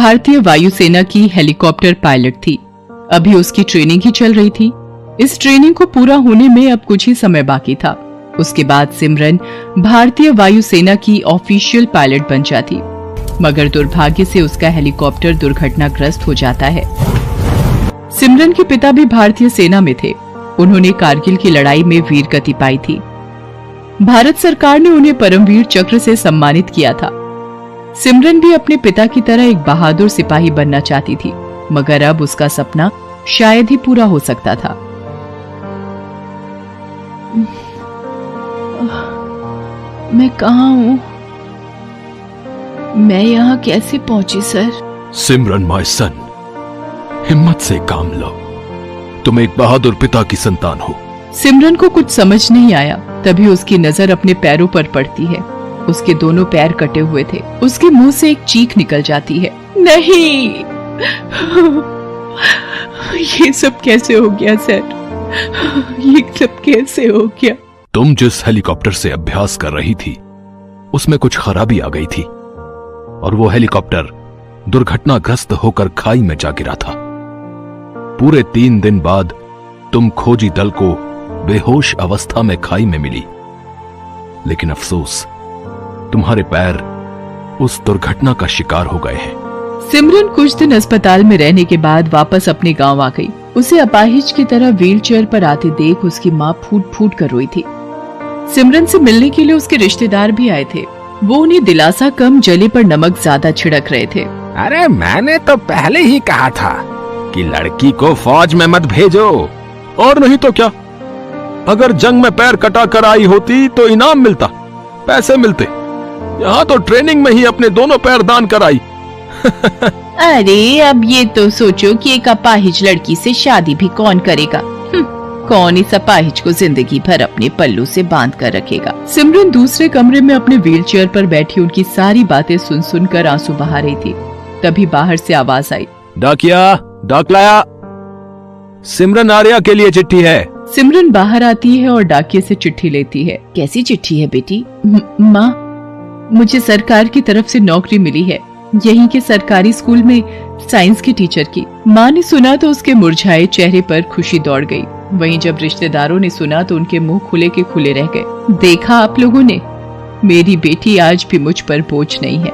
भारतीय वायुसेना की हेलीकॉप्टर पायलट थी। अभी उसकी ट्रेनिंग ही चल रही थी। इस ट्रेनिंग को पूरा होने में अब कुछ ही समय बाकी था। उसके बाद सिमरन भारतीय वायुसेना की ऑफिशियल पायलट बन जाती, मगर दुर्भाग्य से उसका हेलीकॉप्टर दुर्घटनाग्रस्त हो जाता है। सिमरन के पिता भी भारतीय सेना में थे। उन्होंने कारगिल की लड़ाई में वीर गति पाई थी। भारत सरकार ने उन्हें परमवीर चक्र से सम्मानित किया था। सिमरन भी अपने पिता की तरह एक बहादुर सिपाही बनना चाहती थी, मगर अब उसका सपना शायद ही पूरा हो सकता था। मैं कहाँ हूँ? मैं यहाँ कैसे पहुंची सर? सिमरन माय सन, हिम्मत से काम लो। तुम एक बहादुर पिता की संतान हो। सिमरन को कुछ समझ नहीं आया। तभी उसकी नजर अपने पैरों पर पड़ती है। उसके दोनों पैर कटे हुए थे। उसके मुंह से एक चीख निकल जाती है। नहीं, ये सब कैसे हो गया सर? ये सब कैसे हो गया? तुम जिस हेलीकॉप्टर से अभ्यास कर रही थी उसमें कुछ खराबी आ गई थी और वो हेलीकॉप्टर दुर्घटनाग्रस्त होकर खाई में जा गिरा था। पूरे 3 दिन बाद तुम खोजी दल को बेहोश अवस्था में खाई में मिली, लेकिन अफसोस तुम्हारे पैर उस दुर्घटना का शिकार हो गए हैं। सिमरन कुछ दिन अस्पताल में रहने के बाद वापस अपने गांव आ गई। उसे अपाहिज की तरह व्हीलचेयर पर आते देख उसकी माँ फूट फूट कर रोई थी। सिमरन से मिलने के लिए उसके रिश्तेदार भी आए थे। वो उन्हें दिलासा कम जले पर नमक ज्यादा छिड़क रहे थे। अरे मैंने तो पहले ही कहा था कि लड़की को फौज में मत भेजो। और नहीं तो क्या, अगर जंग में पैर कटा कर आई होती तो इनाम मिलता, पैसे मिलते। यहाँ तो ट्रेनिंग में ही अपने दोनों पैर दान कराई। अरे अब ये तो सोचो कि एक अपाहिज लड़की से शादी भी कौन करेगा? कौन इस अपाहिज को जिंदगी भर अपने पल्लू से बांध कर रखेगा? सिमरन दूसरे कमरे में अपने व्हीलचेयर पर बैठी उनकी सारी बातें सुन सुनकर आंसू बहा रही थी। तभी बाहर से आवाज आई, डाकिया, डाक लाया। सिमरन आर्या के लिए चिट्ठी है। सिमरन बाहर आती है और डाकिये से चिट्ठी लेती है। कैसी चिट्ठी है बेटी? माँ, मुझे सरकार की तरफ से नौकरी मिली है, यहीं के सरकारी स्कूल में साइंस की टीचर की। माँ ने सुना तो उसके मुरझाए चेहरे पर खुशी दौड़ गई। वहीं जब रिश्तेदारों ने सुना तो उनके मुंह खुले के खुले रह गए। देखा आप लोगों ने, मेरी बेटी आज भी मुझ पर बोझ नहीं है।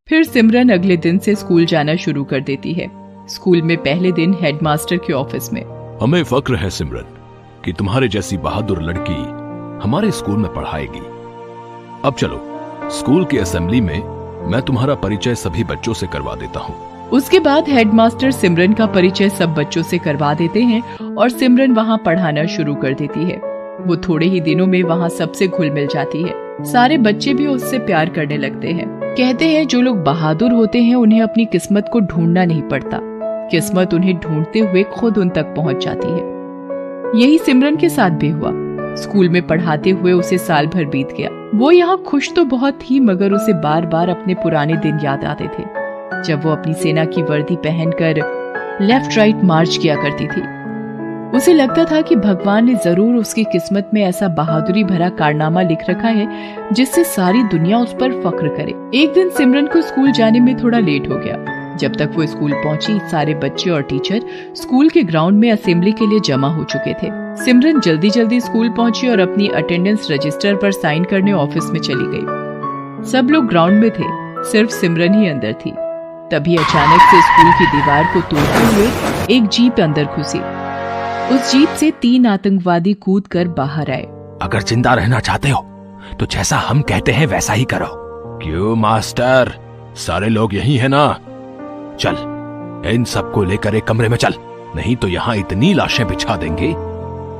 फिर सिमरन अगले दिन से स्कूल जाना शुरू कर देती है। स्कूल में पहले दिन हेडमास्टर के ऑफिस में। हमें फक्र है सिमरन कि तुम्हारे जैसी बहादुर लड़की हमारे स्कूल में पढ़ाएगी। अब चलो, स्कूल की असेंबली में मैं तुम्हारा परिचय सभी बच्चों से करवा देता हूँ। उसके बाद हेडमास्टर सिमरन का परिचय सब बच्चों से करवा देते हैं और सिमरन वहाँ पढ़ाना शुरू कर देती है। वो थोड़े ही दिनों में वहाँ सबसे घुल मिल जाती है। सारे बच्चे भी उससे प्यार करने लगते हैं। कहते हैं जो लोग बहादुर होते हैं उन्हें अपनी किस्मत को ढूंढना नहीं पड़ता, किस्मत उन्हें ढूंढते हुए खुद उन तक पहुँच जाती है। यही सिमरन के साथ भी हुआ। स्कूल में पढ़ाते हुए उसे साल भर बीत गया। वो यहाँ खुश तो बहुत थी, मगर उसे बार बार अपने पुराने दिन याद आते थे, जब वो अपनी सेना की वर्दी पहनकर लेफ्ट राइट मार्च किया करती थी। उसे लगता था कि भगवान ने जरूर उसकी किस्मत में ऐसा बहादुरी भरा कारनामा लिख रखा है जिससे सारी दुनिया उस पर फख्र करे। एक दिन सिमरन को स्कूल जाने में थोड़ा लेट हो गया। जब तक वो स्कूल पहुंची, सारे बच्चे और टीचर स्कूल के ग्राउंड में असेंबली के लिए जमा हो चुके थे। सिमरन जल्दी जल्दी स्कूल पहुंची और अपनी अटेंडेंस रजिस्टर पर साइन करने ऑफिस में चली गई। सब लोग ग्राउंड में थे, सिर्फ सिमरन ही अंदर थी। तभी अचानक से स्कूल की दीवार को तोड़ते हुए एक जीप अंदर घुसी। उस जीप से 3 आतंकवादी कूदकर बाहर आए। अगर जिंदा रहना चाहते हो तो जैसा हम कहते हैं वैसा ही करो। क्यों मास्टर, सारे लोग यही है ना? चल, इन सबको लेकर एक कमरे में चल, नहीं तो यहाँ इतनी लाशें बिछा देंगे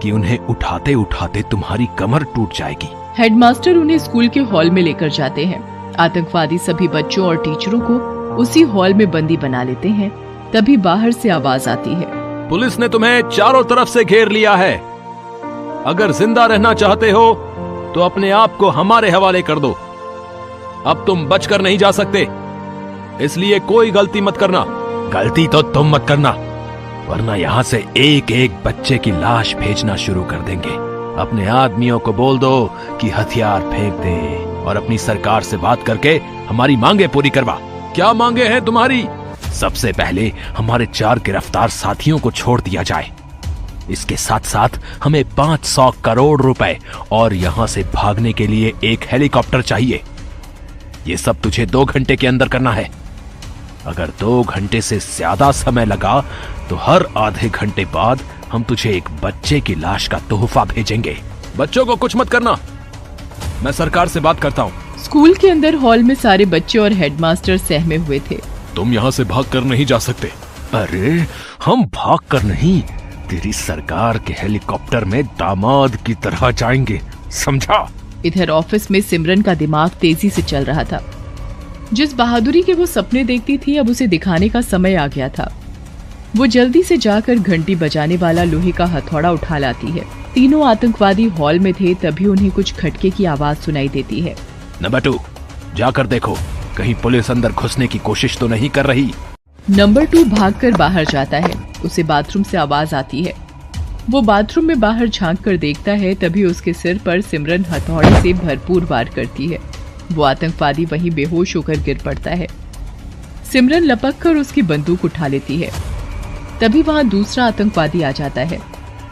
कि उन्हें उठाते उठाते तुम्हारी कमर टूट जाएगी। हेडमास्टर उन्हें स्कूल के हॉल में लेकर जाते हैं। आतंकवादी सभी बच्चों और टीचरों को उसी हॉल में बंदी बना लेते हैं। तभी बाहर से आवाज आती है, पुलिस ने तुम्हें चारों तरफ से घेर लिया है। अगर जिंदा रहना चाहते हो तो अपने आप को हमारे हवाले कर दो। अब तुम बचकर नहीं जा सकते, इसलिए कोई गलती मत करना। गलती तो तुम मत करना, वरना यहाँ से एक एक बच्चे की लाश भेजना शुरू कर देंगे। अपने आदमियों को बोल दो कि हथियार फेंक दे और अपनी सरकार से बात करके हमारी मांगे पूरी करवा। क्या मांगे हैं तुम्हारी? सबसे पहले हमारे 4 गिरफ्तार साथियों को छोड़ दिया जाए। इसके साथ साथ हमें 500 करोड़ रुपए और यहां से भागने के लिए एक हेलीकॉप्टर चाहिए। ये सब तुझे 2 घंटे के अंदर करना है। अगर 2 घंटे से ज्यादा समय लगा तो हर आधे घंटे बाद हम तुझे एक बच्चे की लाश का तोहफा भेजेंगे। बच्चों को कुछ मत करना, मैं सरकार से बात करता हूँ। स्कूल के अंदर हॉल में सारे बच्चे और हेडमास्टर सहमे हुए थे। तुम यहाँ से भाग कर नहीं जा सकते। अरे हम भाग कर नहीं, तेरी सरकार के हेलीकॉप्टर में दामाद की तरह जाएंगे, समझा? इधर ऑफिस में सिमरन का दिमाग तेजी से चल रहा था। जिस बहादुरी के वो सपने देखती थी अब उसे दिखाने का समय आ गया था। वो जल्दी से जाकर घंटी बजाने वाला लोहे का हथौड़ा उठा लाती है। तीनों आतंकवादी हॉल में थे, तभी उन्हें कुछ खटके की आवाज सुनाई देती है। नंबर 2, जाकर देखो कहीं पुलिस अंदर घुसने की कोशिश तो नहीं कर रही। नंबर 2 भागकर बाहर जाता है। उसे बाथरूम से आवाज आती है। वो बाथरूम में बाहर झांक कर देखता है, तभी उसके सिर पर सिमरन हथौड़े से भरपूर वार करती है। वो आतंकवादी वहीं बेहोश होकर गिर पड़ता है। सिमरन लपक कर उसकी बंदूक उठा लेती है। तभी वहां दूसरा आतंकवादी आ जाता है।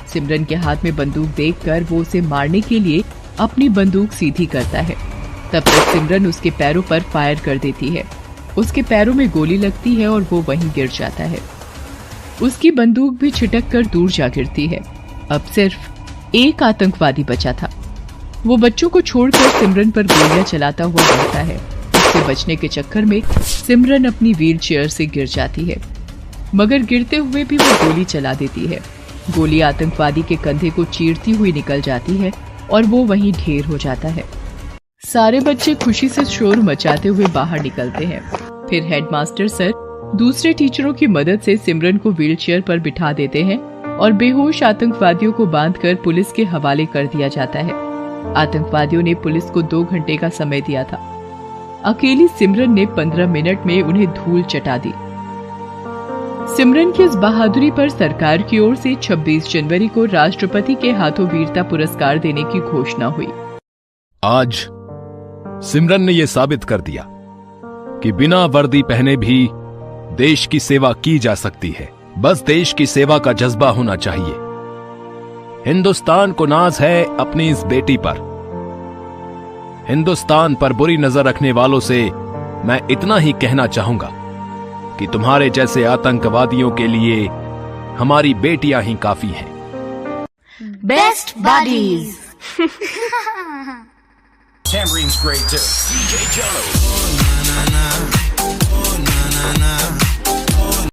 सिमरन के हाथ में बंदूक देखकर वो उसे मारने के लिए अपनी बंदूक सीधी करता है। तब तक सिमरन उसके पैरों पर फायर कर देती है। उसके पैरों में गोली लगती है और वो वहीं गिर जाता है। उसकी बंदूक भी छिटक कर दूर जा गिरती है। अब सिर्फ एक आतंकवादी बचा था। वो बच्चों को छोड़कर सिमरन पर गोलियां चलाता हुआ बढ़ता है। उससे बचने के चक्कर में सिमरन अपनी व्हील चेयर से गिर जाती है, मगर गिरते हुए भी वो गोली चला देती है। गोली आतंकवादी के कंधे को चीरती हुई निकल जाती है और वो वहीं ढेर हो जाता है। सारे बच्चे खुशी से शोर मचाते हुए बाहर निकलते हैं। फिर हेडमास्टर सर दूसरे टीचरों की मदद से सिमरन को व्हीलचेयर पर बिठा देते हैं और बेहोश आतंकवादियों को बांधकर पुलिस के हवाले कर दिया जाता है। आतंकवादियों ने पुलिस को 2 घंटे का समय दिया था। अकेली सिमरन ने 15 मिनट में उन्हें धूल चटा दी। सिमरन की इस बहादुरी पर सरकार की ओर से 26 जनवरी को राष्ट्रपति के हाथों वीरता पुरस्कार देने की घोषणा हुई। आज सिमरन ने यह साबित कर दिया कि बिना वर्दी पहने भी देश की सेवा की जा सकती है। बस देश की सेवा का जज्बा होना चाहिए। हिंदुस्तान को नाज है अपनी इस बेटी पर। हिंदुस्तान पर बुरी नजर रखने वालों से मैं इतना ही कहना चाहूंगा कि तुम्हारे जैसे आतंकवादियों के लिए हमारी बेटियां ही काफी हैं। Best buddies. Tambourine's great too. DJ Jello.